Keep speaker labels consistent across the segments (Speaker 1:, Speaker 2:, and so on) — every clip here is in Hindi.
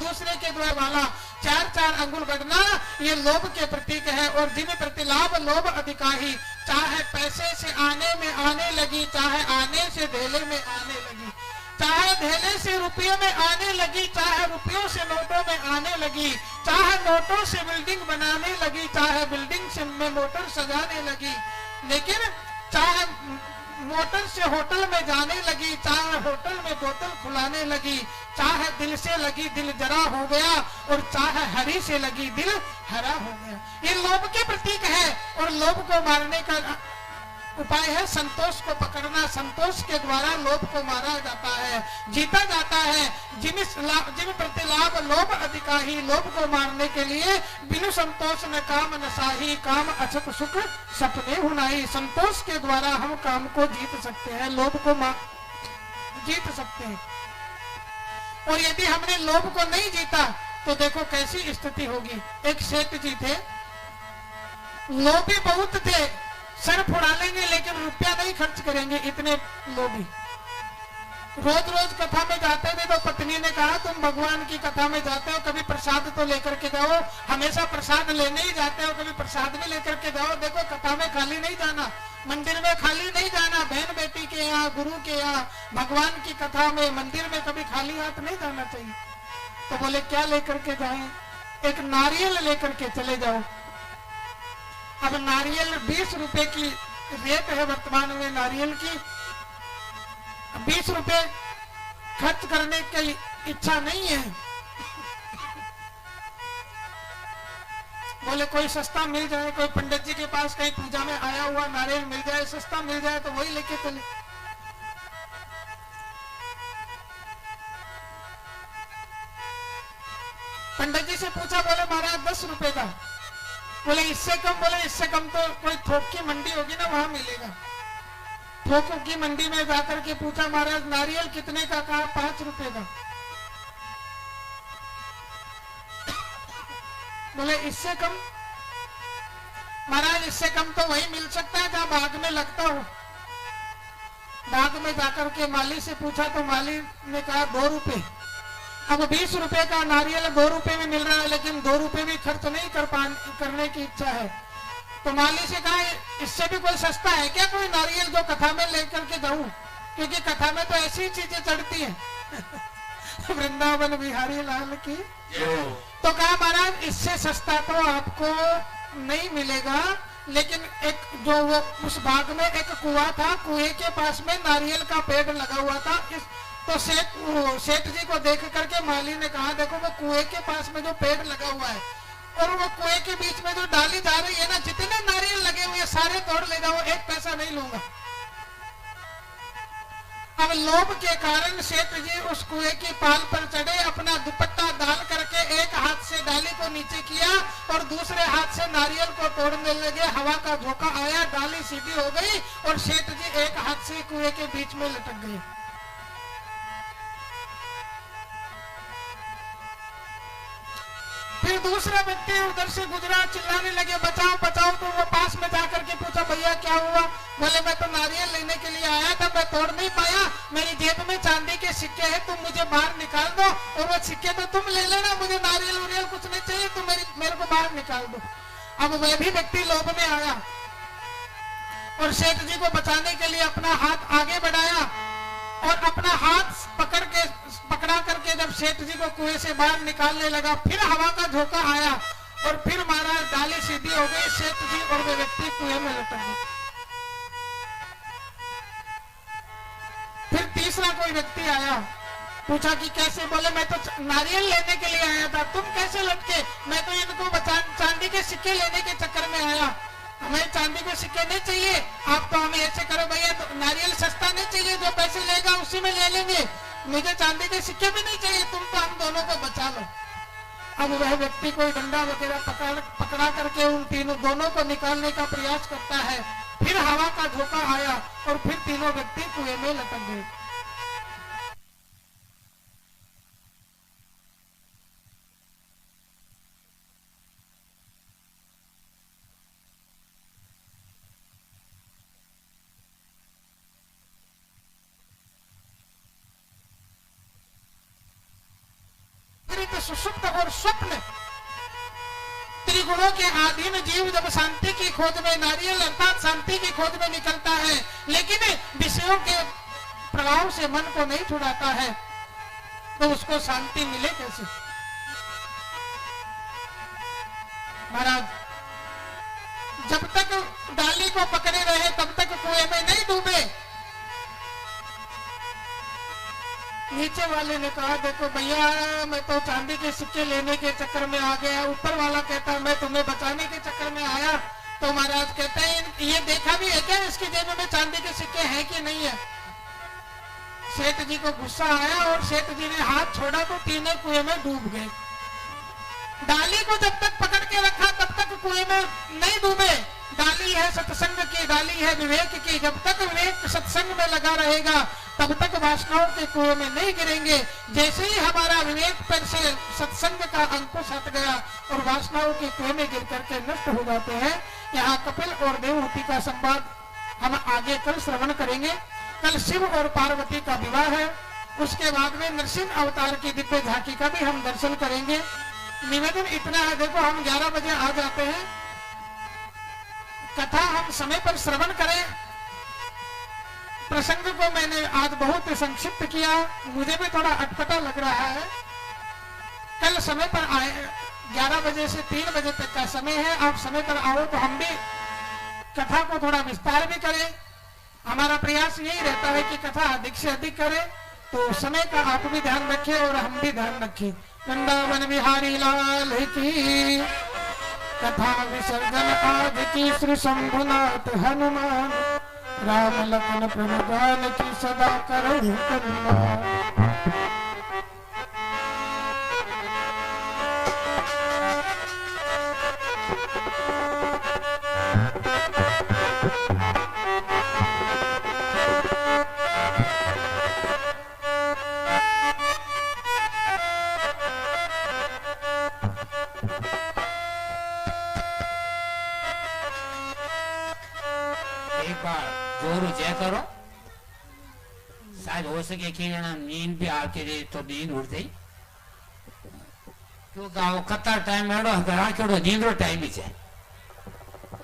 Speaker 1: दूसरे के द्वारा वाला 4-4 अंगुल बढ़ना, ये लोभ के प्रतीक है। और जिन प्रतिलाभ लोभ अधिकाही, चाहे पैसे से आने में आने लगी, चाहे आने से धेले में आने लगी, चाहे धेले से रुपयों में आने लगी, चाहे रुपयों से नोटों में आने लगी, चाहे नोटों से बिल्डिंग बनाने लगी, चाहे बिल्डिंग से में मोटर सजाने लगी, लेकिन चाहे मोटर से होटल में जाने लगी, चाहे होटल में बोतल खुलाने लगी, चाहे दिल से लगी दिल जरा हो गया, और चाहे हरी से लगी दिल हरा हो गया। ये लोभ के प्रतीक है। और लोभ को मारने का उपाय है संतोष को पकड़ना। संतोष के द्वारा लोभ को मारा जाता है, जीता जाता है। जिन प्रतिलाभ लोभ अधिकाही, लोभ को मारने के लिए बिनु संतोष न काम न साही, काम अछत सुख सपने हुनाई। संतोष के द्वारा हम काम को जीत सकते हैं, लोभ को जीत सकते हैं। और यदि हमने लोभ को नहीं जीता तो देखो कैसी स्थिति होगी। एक सेठ जी थे, लोभी बहुत थे, सर फुड़ा लेंगे लेकिन रुपया नहीं खर्च करेंगे, इतने लोभी। रोज रोज कथा में जाते थे तो पत्नी ने कहा तुम भगवान की कथा में जाते हो, कभी प्रसाद तो लेकर के जाओ, हमेशा प्रसाद लेने ही जाते हो, कभी प्रसाद भी लेकर के जाओ। देखो कथा में खाली नहीं जाना, मंदिर में खाली नहीं जाना, बहन बेटी के यहाँ, गुरु के यहाँ, भगवान की कथा में, मंदिर में कभी खाली हाथ नहीं जाना चाहिए। तो बोले क्या लेकर के जाएं? एक नारियल लेकर के चले जाओ। अब नारियल 20 रुपए की रेट है वर्तमान में नारियल की। 20 रुपए खर्च करने की इच्छा नहीं है। बोले कोई सस्ता मिल जाए, कोई पंडित जी के पास कहीं पूजा में आया हुआ नारियल मिल जाए, सस्ता मिल जाए तो वही लेके चले। पंडित जी से पूछा, बोले महाराज 10 रुपए का। बोले इससे कम? बोले इससे कम तो कोई थोक की मंडी होगी ना, वहां मिलेगा। थोक की मंडी में जाकर के पूछा, महाराज नारियल कितने का? कहा 5 रुपए का। बोले इससे कम? महाराज इससे कम तो वही मिल सकता है जहां बाग में लगता हो। बाग में जाकर के माली से पूछा तो माली ने कहा 2 रुपए। अब 20 रुपए का नारियल 2 रुपए में मिल रहा है, लेकिन 2 रुपए भी खर्च नहीं करने की इच्छा है। तो माली से कहा इससे भी कोई सस्ता है क्या कोई नारियल जो कथा में लेकर के जाऊं? क्योंकि कथा में तो ऐसी चीजें चढ़ती हैं। वृंदावन बिहारी लाल की। तो कहा महाराज इससे सस्ता तो आपको नहीं मिलेगा, लेकिन एक जो वो उस बाग में एक कुआं था, कुएं के पास में नारियल का पेड़ लगा हुआ था। तो सेठ जी को देख करके माली ने कहा देखो वो कुएं के पास में जो पेड़ लगा हुआ है और वो कुएं के बीच में जो डाली जा रही है ना, जितने नारियल लगे हुए सारे तोड़ ले जाओ, 1 पैसा नहीं लूंगा। अब लोभ के कारण सेठ जी उस कुएं की पाल पर चढ़े, अपना दुपट्टा डाल करके एक हाथ से डाली को नीचे किया और दूसरे हाथ से नारियल को तोड़ने लगे। हवा का झोंका आया, डाली सीधी हो गई और सेठ जी एक हाथ से कुएं के बीच में लटक गए। फिर दूसरा व्यक्ति उधर से गुजरा, चिल्लाने लगे बचाओ बचाओ। तो वो पास में जाकर के पूछा भैया क्या हुआ? बोले मैं तो नारियल लेने के लिए आया था, मैं तोड़ नहीं पाया, मेरी जेब में चांदी के सिक्के हैं, तुम मुझे बाहर निकाल दो और वो सिक्के तो तुम ले लेना, मुझे नारियल उरियल कुछ नहीं चाहिए, तुम मेरे को बाहर निकाल दो। अब वह भी व्यक्ति लोभ में आया और सेठ जी को बचाने के लिए अपना हाथ आगे बढ़ाया और अपना हाथ पकड़ा करके जब सेठ जी को कुएं से बाहर निकालने लगा, फिर हवा का झोंका आया और फिर महाराज डाली सीधी हो गई, सेठ जी और वो व्यक्ति कुएं में लटक गए। फिर तीसरा कोई व्यक्ति आया, पूछा कि कैसे? बोले मैं तो नारियल लेने के लिए आया था, तुम कैसे लटके? मैं तो इनको चांदी के सिक्के लेने के चक्कर में आया, हमें चांदी के सिक्के नहीं चाहिए। आप तो हमें ऐसे करो भैया, तो नारियल सस्ता नहीं चाहिए, जो पैसे लेगा उसी में ले लेंगे, मुझे चांदी के सिक्के भी नहीं चाहिए, तुम तो हम दोनों को बचा लो। अब वह व्यक्ति कोई डंडा वगैरह पकड़ा करके उन दोनों को निकालने का प्रयास करता है। फिर हवा का झोंका आया और फिर तीनों व्यक्ति कुएं में लटक गए। सुषुप्त और स्वप्न। त्रिगुणों के अधीन जीव जब शांति की खोज में, नारियल अर्थात शांति की खोज में निकलता है, लेकिन विषयों के प्रभाव से मन को नहीं छुड़ाता है, तो उसको शांति मिले कैसे? महाराज, जब तक डाली को पकड़े रहे तब तक कुएं में नहीं डूबे। नीचे वाले ने कहा, देखो भैया, मैं तो चांदी के सिक्के लेने के चक्कर में आ गया। ऊपर वाला कहता मैं तुम्हें बचाने के चक्कर में आया। तो महाराज कहते हैं, ये देखा भी है क्या इसकी जेब में चांदी के सिक्के हैं कि नहीं है? सेठ जी को गुस्सा आया और सेठ जी ने हाथ छोड़ा तो तीनों कुएं में डूब गए। डाली को जब तक पकड़ के रखा तब तक कुएं में नहीं डूबे। डाली है सत्संग की, डाली है विवेक की। जब तक विवेक सत्संग में लगा रहेगा तब तक वासनाओं के कुएं में नहीं गिरेंगे। जैसे ही हमारा विवेक पर से सत्संग का अंकुश हट गया और वासनाओं के कुएं में गिर करके नष्ट हो जाते हैं। यहाँ कपिल और देवहूति का संवाद हम आगे कल श्रवण करेंगे। कल शिव और पार्वती का विवाह है। उसके बाद में नरसिंह अवतार की दिव्य झांकी का भी हम दर्शन करेंगे। निवेदन इतना है, देखो हम 11 बजे आ जाते हैं, कथा हम समय पर श्रवण करें। प्रसंग को मैंने आज बहुत संक्षिप्त किया, मुझे भी थोड़ा अटपटा लग रहा है। कल समय पर आए, 11 बजे से 3 बजे तक का समय है। आप समय पर आओ तो हम भी कथा को थोड़ा विस्तार भी करें। हमारा प्रयास यही रहता है कि कथा अधिक से अधिक करें, तो समय का आप भी ध्यान रखें और हम भी ध्यान रखें। वृंदावन बिहारी लाल की कथा विसर्जन आज की श्री शंभुनाथ हनुमान राम लखन प्रभुदान की सदा करो करुणा।
Speaker 2: करो शायद हो सके कि नींद भी आती रही तो नींद उड़ गई, क्योंकि कतार टाइम हेड़ो केड़ो नींद टाइम ही है।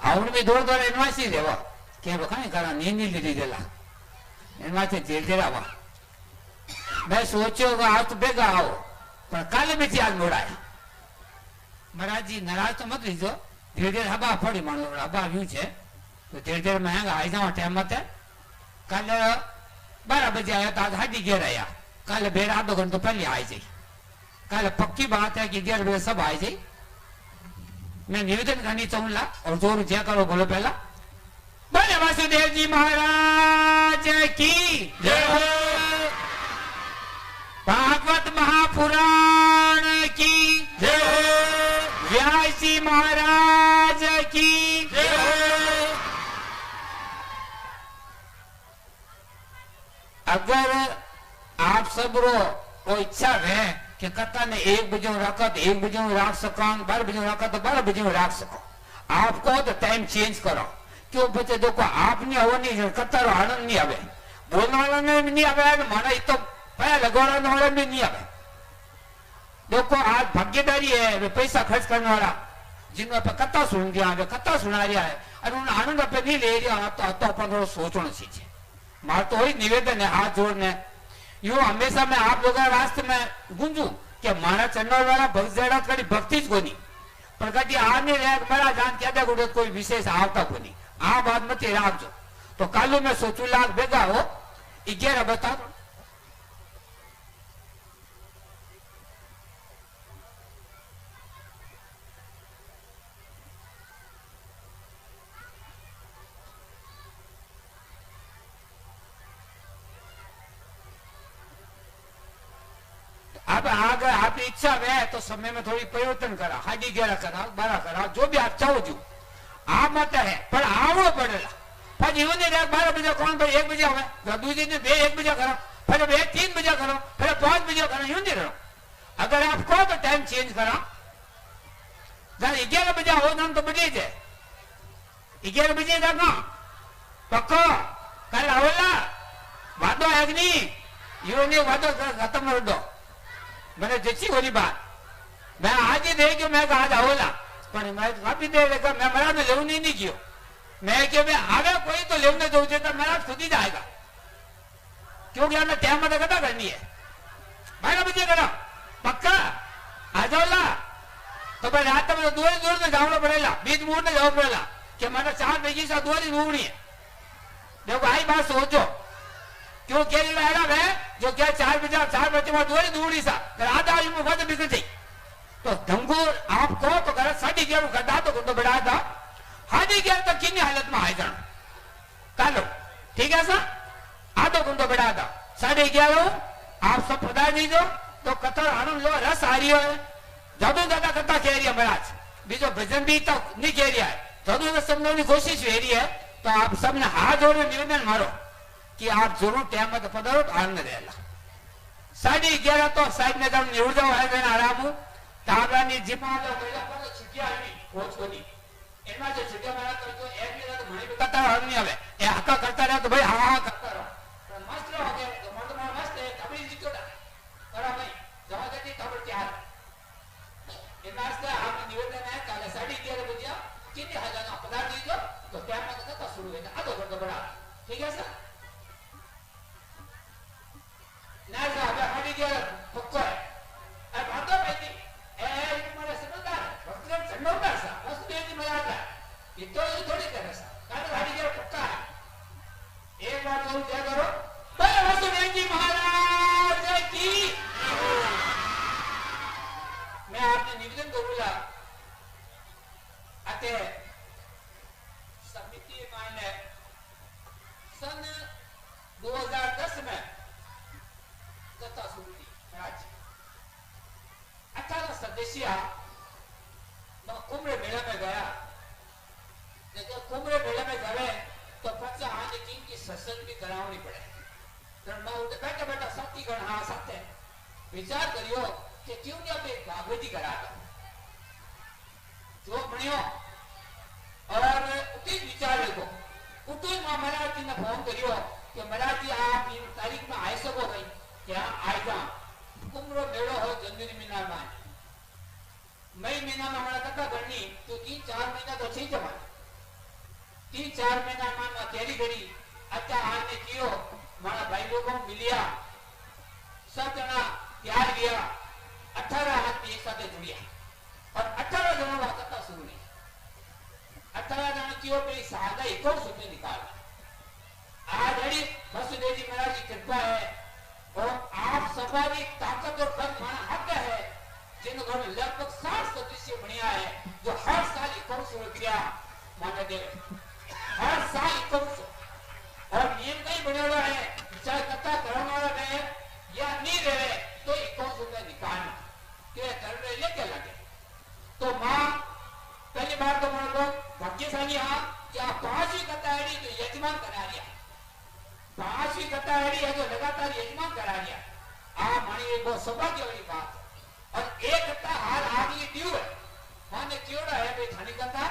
Speaker 2: आवड़ भी दौड़ दौड़ एनवासी देवा के कहीं करा नींद नहीं लीधी देला एनवासी धीरे धीरे आवा। मैं सोचो आज तो बेगा आओ, पर काले में थी आज मोड़ाया। महाराज जी नाराज तो मत लीजो, धीरे धीरे हवा पड़ी मानो हवा व्यू है तो धीरे धीरे महंगा आई जाओ टाइम मत है। कल 12 बजे आया तो आज 11:30 आया। कल बेर आधो घंटो पहले आई जाए। कल पक्की बात है कि 11 बजे सब आई जाए। मैं निवेदन करनी चाहूंगा और जोर जय करो बोलो पहला। बोले वासुदेव जी महाराज की जय हो। भागवत महापुराण की जय हो। व्यास जी महाराज की जय हो। अगर आप सब रो वो इच्छा है कि कथा ने 1 बजे रखा तो 1 बजे रख सको, 12 बजे रखा तो 12 बजे रख सको। आप कहो तो टाइम चेंज करो, क्यों बच्चे देखो आपने हो नहीं कथा रो आनंद नहीं आवे, बोलने वाला ने भी नहीं आवे, माना तो पैसा लगवाने वाला भी नहीं आवे। देखो आज भागीदारी है वे पैसा खर्च करने वाला जिनमें कथा सुन दिया कथा सुना रहा है और उन्हें आनंद पे नहीं ले रहा तो अपन थोड़ा सोचना चाहिए। मार तो वही निवेदन है हाथ जोड़ने, यो हमेशा मैं आप लोगों रास्ते में गूंजू कि मारा चन्नौर वाला भक्त जड़ा कड़ी भक्ति ज कोनी, पर कभी आने मेरा जान क्या गुड़े कोई विशेष आवता कोनी। आ बात मत राखजो। तो कालू में सोचू लाख बेगा हो 11 बता दो। अब अगर आपकी इच्छा है तो समय में थोड़ी परिवर्तन करा, 11:30 करा, 12 करा, जो भी आप चाहो जो आप मत है पर आवो पड़ेगा। फिर जीवन 12 बजे कौन भाई 1 बजे आवे, दूसरे दिन 1 बजे करो, फिर 3 बजे करो, फिर 5 बजे करो, यूं नहीं रहो। अगर आप कहो तो टाइम चेंज करा, 11 बजे हो ना तो बजे जाए 11 बजे करना पक्को। कल आवला वादो अग्नि यो ने वादो खत्म कर दो, मैंने जची होली बात मैं आज ही दे गयो मैं आज आओला पण मैं वापी दे लेगा मैं महाराज ने लेव नहीं गयो मैं कि मैं आवे कोई तो लेवने दो तो महाराज खुद ही जाएगा क्योंकि हमें टाइम में कथा करनी है 12 बजे करा पक्का आ जाओला तो भाई रात में दूर दूर में जावड़ो पड़ेगा बीच मुहूर्त में जाओ पड़ेगा कि मारा 4 बजे से दूर ही दूरनी है देखो आई बात सोचो क्यों क्या है जो क्या 4 बजे में दूरी सा आधा में वध बिगड़ गई तो धंगूर आपको तो कर 11:30 गड्ढा तो गुंडो बढ़ा था 11:30 तक किन्नी हालत में आए जान कालो ठीक है सा आधो गुंडो बढ़ा था 11:30 आप सब पधार दीजो तो कथा आनंद लो रस आ रही है जदू दादा कथा कह रही है महाराज बीजो भजन भी तो नहीं कह रहा है जदू तो समझने की कोशिश हो रही है तो आप सबने हाथ जोड़े निवेदन मारो कि आप जरूर टाइम में पधारो तो आनंद रहेगा 11:30 तो साइड में तुम निवड़ जाओ है आराम ताबरानी जीपा तो पहला पर छुट्टिया आवी कोच कोनी एमा जो छुट्टिया मारा तो एक दिन तो घणी कथा हर नहीं आवे ए हका करता रहे तो भाई हां करता रहो पर मस्त रहो के तो मन में मस्त है कबरी जीतोड़ा बड़ा भाई जवा देती खबर तैयार एना से आप निवेदन है काले 11:30 बजे कितने हजार का पधार दीजो तो टाइम में कथा शुरू होगा आधो घंटा बड़ा ठीक है सर ना साहब 11:30 पक्का है अब आता भाई तुम्हारा समझदार वस्त्र चंडोदार सा वस्त्र की मर्यादा ये तो ये थोड़ी करे सा काले गाड़ी के पक्का है एक बार तुम क्या करो बोले वसुदेव जी महाराज की मैं आपने निवेदन करूंगा आते समिति मायने सन 2010 में कथा शुरू की महाराज 18 सदस्य कुंभ मेला में गया जब कुंभ मेला में गए तो बच्चा आने की सत्संग भी करावनी पड़े तो बैठा बैठा साथी गण हाँ साथ है विचार करियो कि क्यों क्या पे भागवती करा दो जो बनियो और उठी विचार देखो उठी मां महाराज जी ने फोन करियो कि महाराज जी आप इन तारीख में आ सको भाई क्या आएगा कुंभ मेलो हो जनवरी महीना में मई महीना में हमारा कथा करनी तो 3-4 महीना तो ठीक है 3-4 महीना में कैरी करी अच्छा आने कियो मारा भाई लोगों मिलिया सब जना प्यार किया 18 आदमी एक साथ जुड़िया और 18 जनों का कथा शुरू नहीं 18 जन कियो पे सादा 21 रुपये निकाल आज हरी वसुदेव जी महाराज की कृपा है और आप सफारी ताकत और बल माना हक है जिन घर में लगभग 60 सदस्य बढ़िया है जो हर साल 21 रुपया माने दे हर साल 21 और नियम कहीं बने हुआ है चाहे कथा करने वाला रहे या नहीं रहे तो 21 रुपया निकालना क्या कर रहे ले क्या लगे तो माँ पहली बार तो मेरे को भाग्यशाली हाँ कि आप 5वीं कथा है तो यजमान करा लिया 5वीं कथा है जो लगातार यजमान करा लिया आप मानी एक बहुत सौभाग्य वाली बात और एक कथा हाल आगे ड्यू है माने क्यों है भाई थानी कथा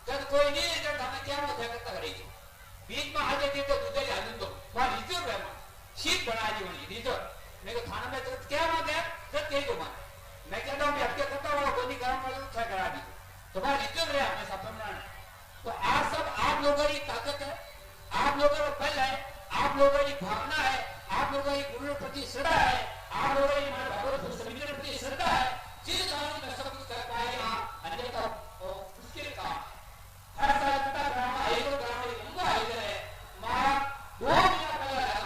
Speaker 2: जब कोई नहीं जब थाने क्या मत कथा करेगी बीच में आगे दी तो दूसरे आनंद दो वहां रिजर्व है शीट बना दी वही रिजर्व मेरे को थाना में तो क्या मत है जब कहीं तो मान मैं कहता हूं आपके कथा वाला कोई काम वाला क्या करा दी तो वहां रिजर्व है हमेशा समझना तो आप सब आप लोगों की ताकत है आप लोगों का बल है आप लोगों की भावना है आप लोगों की गुरु प्रति श्रद्धा है आप लोगों की भगवत समिति प्रति श्रद्धा है जिस कारण में सब कुछ कर पाएगा अन्यथा मुश्किल काम हर साल कथा कराना एक कराने की उम्मीद है मां वो मेरा पहला है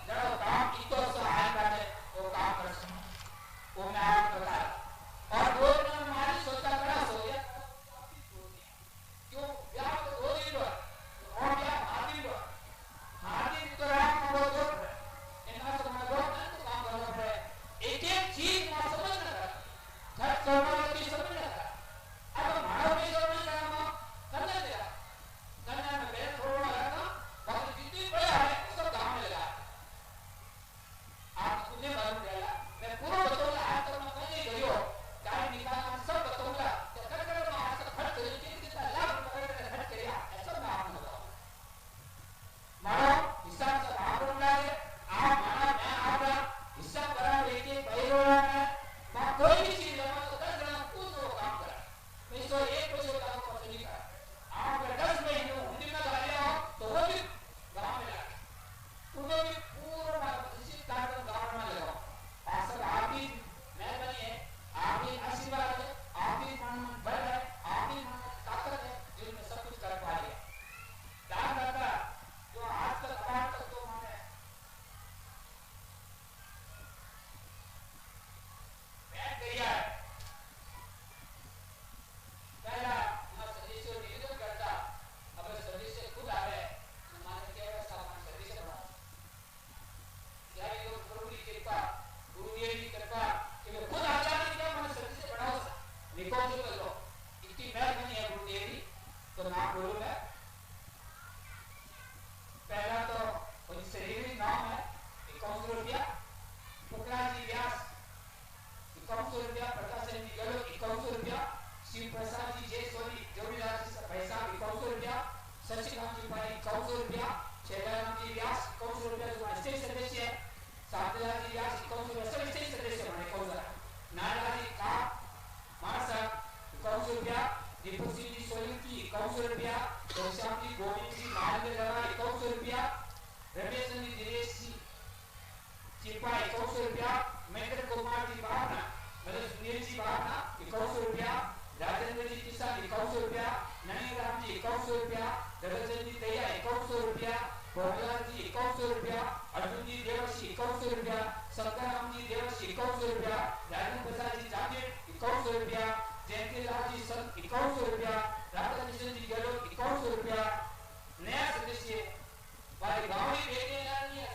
Speaker 2: जब काम की तो सहायता है वो काम कर वो मैं रुपया, जगतचंद जी दैया 5100 रुपया, भोगलाल जी 5100 रुपया, अर्जुन जी देवर्षि 5100 रुपया, शंकरराम जी देवर्षि 5100 रुपया, राजेंद्र प्रसाद जी जागीर 5100 रुपया, जयंतीलाल जी संत 5100 रुपया, राधा किशन जी गहलोत 5100 रुपया, नया सदस्य भाई गावड़ी बेटे नानी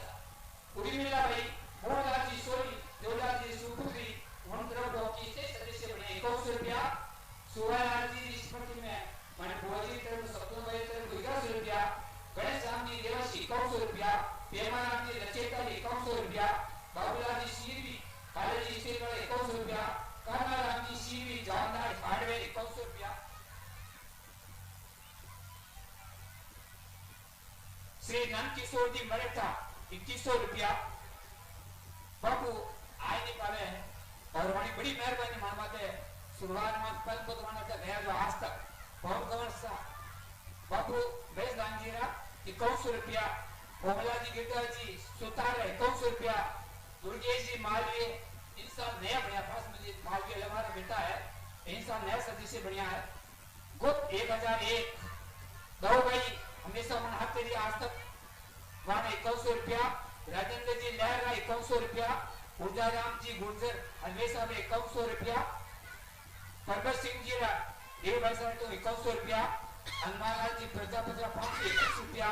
Speaker 2: उर्मिला भाई, मोहनलाल जी सोनी, देवलाल जी सुपुत्री, मंत्र डॉकी से सदस्य बने 5100 रुपया, सुवालाल जी स्मृति में माने भोजी तरफ सपन भाई तरफ 1100 रुपया, गणेश राम जी देवर्षि 5100 रुपया, पेमाराम जी रचेता 5100 रुपया, बाबूलाल जी सीवी, कालेजी स्टेट 5100 रुपया, कान्हाराम जी सीवी, जवाहरलाल हार्डवेयर 5100 रुपया, श्री नंदकिशोर जी मरेठा 2100 रुपया, बाबू आए नहीं पावे और हमारी बड़ी मेहरबानी मानवाते शुरुआत में पल को तुम्हारा तक गया जो आज तक बहुत कवर सा बाबू बेस गांजीरा 5100 रुपया, कोमला जी गिरधा जी सुतार 5100 रुपया, दुर्गेश जी मालवीय इंसान नया बढ़िया पास में मालवीय हमारा बेटा है, इंसान नया सदस्य बढ़िया है, गुप्त 1001 दो भाई हमेशा मन हाथ तेरी आज तक वहां 5100 रुपया, राजेंद्र जी लहरा 5100 रुपया, ऊर्जाराम जी गुर्जर हमेशा में 5100 रुपया, परबत सिंह जी रा देव भाई साहब तो 5100 रुपया, हनुमानलाल जी प्रजापति 521 रुपया,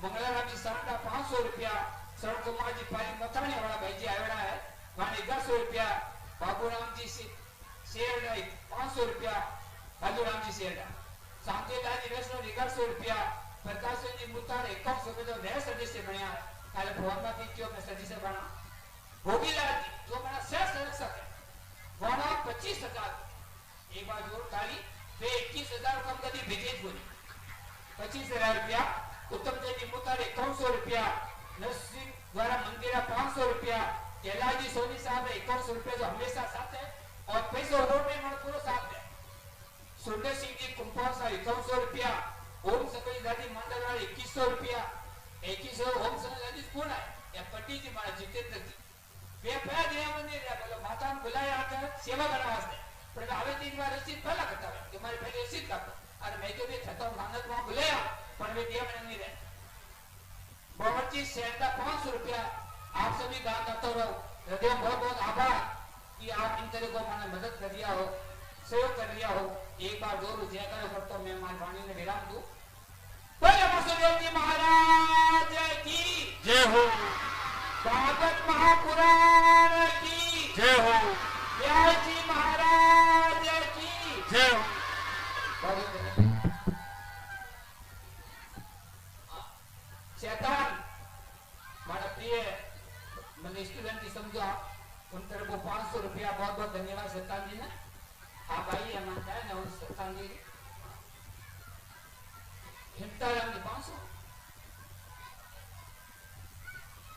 Speaker 2: मंगलाराम जी सामडा 500 रुपया, शरण कुमार जी पाली मथाणी वाला भाई जी आवेड़ा है वहां 1100 रुपया, बाबूराम जी शेरडा 500 रुपया, बाबूराम जी शेरडा, शांतिलाल जी वैष्णव 1100 रुपया, प्रकाश जी मुतार 5100 रुपया जो नया सदस्य बनया है काले भवन में क्यों में सदस्य बना, भोगीलाल जी जो बना शेष संरक्षक है वहां 25000 एक बार जोर ताली वे 21000 कम कदी भेजे बोली 25000 रुपया, उत्तम जी मुतार 5100 रुपया, नरसिंह द्वारा मंदिरा 500 रुपया, कैलाजी सोनी साहब 5100 रुपया जो हमेशा साथ है और पैसा रोड में मन पूरा साथ है, सुंदर सिंह जी कुंपार साहब 5100 रुपया, ओम सकली दादी मंडल वाले 2100 रुपया, 2100 ओम सकली दादी कौन है या पट्टी जी मारा जितेंद्र जी वे पैर दिया मंदिर या बोलो माता ने बुलाया आकर सेवा करना वास्ते पर आवे तीन बार रसीद पहला करता है कि हमारे पहले रसीद का अरे मैं तो भी खाता हूं मानत वहां बुलाया पर वे दिया मैंने नहीं रहे बहुत जी सेंटा 500 रुपया आप सभी दान करते रहो, हृदय बहुत बहुत आभार कि आप इन तरह को मैंने मदद कर दिया हो, सहयोग कर दिया हो, एक बार जोर जय करो करता मैं वाणी ने विराम दूं। बोले वसुदेव जी महाराज की
Speaker 3: जय हो,
Speaker 2: भागवत महापुराण की
Speaker 3: जय हो,
Speaker 2: व्यास जी महाराज की
Speaker 3: जय हो।
Speaker 2: शैतान हमारा प्रिय मैंने स्टूडेंट की समझा उन तरफ को 500 रुपया बहुत बहुत धन्यवाद शैतान जी ने, आप आइए मानता है ना उस शैतान जी हिमताराम जी 500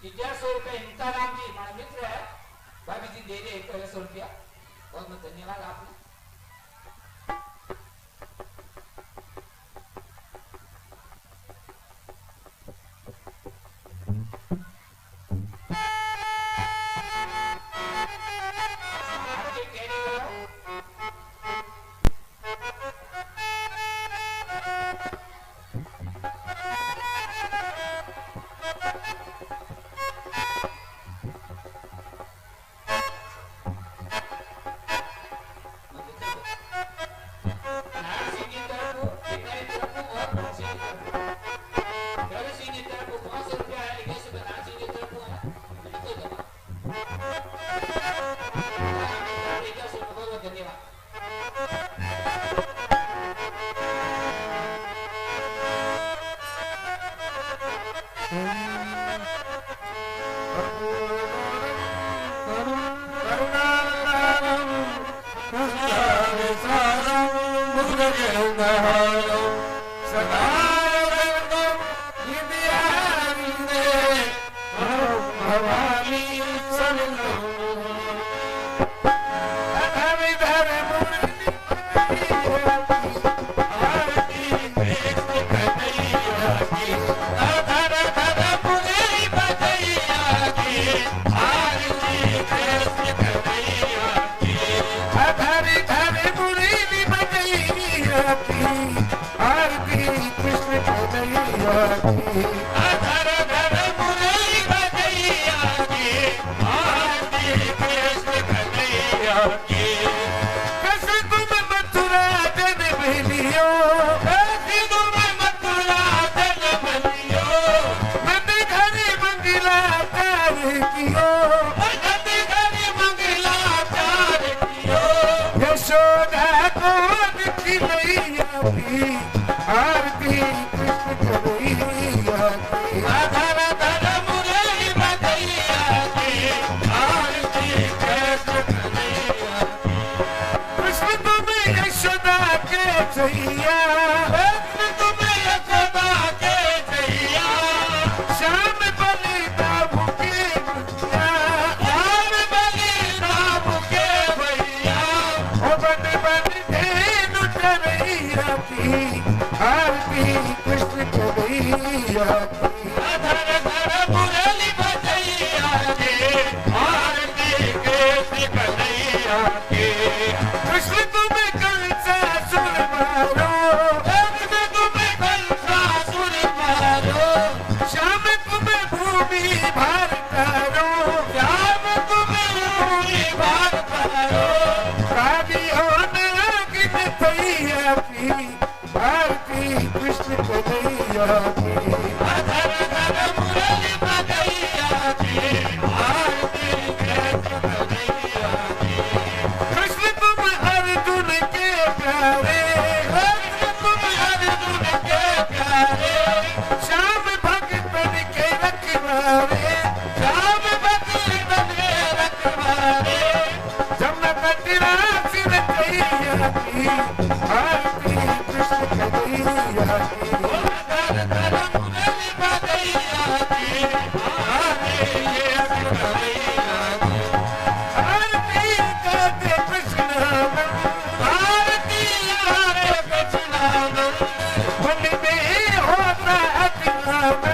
Speaker 2: 1100 रुपया हिमताराम जी हमारा मित्र है भाभी जी दे रहे 1100 रुपया बहुत बहुत धन्यवाद आपने।
Speaker 3: आरती यशोदा को खिलैया की आरती कृष्ण कन्हैया की
Speaker 2: धर धर मुरली बजैया की आरती कृष्ण कन्हैया की।
Speaker 3: कृष्ण तुम्हें यशोदा के जैया
Speaker 2: कृष्ण तुम्हें यशोदा के जैया
Speaker 3: श्याम बलि बाबू के भैया
Speaker 2: राम बलि राम के भैया
Speaker 3: ओ बन बन धेनु चरैया की आरती कृष्ण कन्हैया की
Speaker 2: धर धर मुरली बजैया की आरती कृष्ण कन्हैया की।
Speaker 3: कृष्ण तुम्हें कंसासुर मारो
Speaker 2: कृष्ण तुम्हें कंसासुर मारो
Speaker 3: श्याम तुम्हें भूमि भार तारो
Speaker 2: राम तुम्हें भूमि भार करो
Speaker 3: काली हो नागिन भैया की आरती कृष्ण कन्हैया की
Speaker 2: धर धर मुरली बजैया की आरती कृष्ण कन्हैया की।
Speaker 3: कृष्ण तुम अर्जुन के प्यारे
Speaker 2: कृष्ण तुम अर्जुन के प्यारे
Speaker 3: श्याम भगतन के रखवारे
Speaker 2: राम भक्त बने रखवारे
Speaker 3: जमुना तटरा सिर कैया की आरती कृष्ण कन्हैया की
Speaker 2: धर धर मुरली बजैया की आरती कृष्ण कन्हैया की।
Speaker 3: आरती करते कृष्णानंद
Speaker 2: आरती हरे कृष्णानंद
Speaker 3: मन में होता अतिआनंद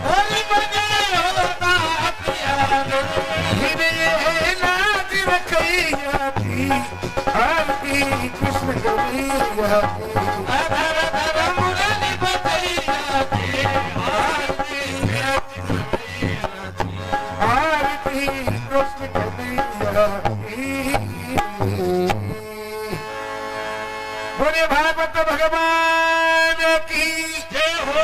Speaker 2: होली बजे होता अतिआनंद
Speaker 3: फिर ये नाच रखैया की आरती कृष्ण कन्हैया की
Speaker 2: धर धर मुरली बजैया की आरती कृष्ण कन्हैया की।
Speaker 3: आरती कृष्ण कन्हैया की बोले भागवत भगवान की
Speaker 2: जय हो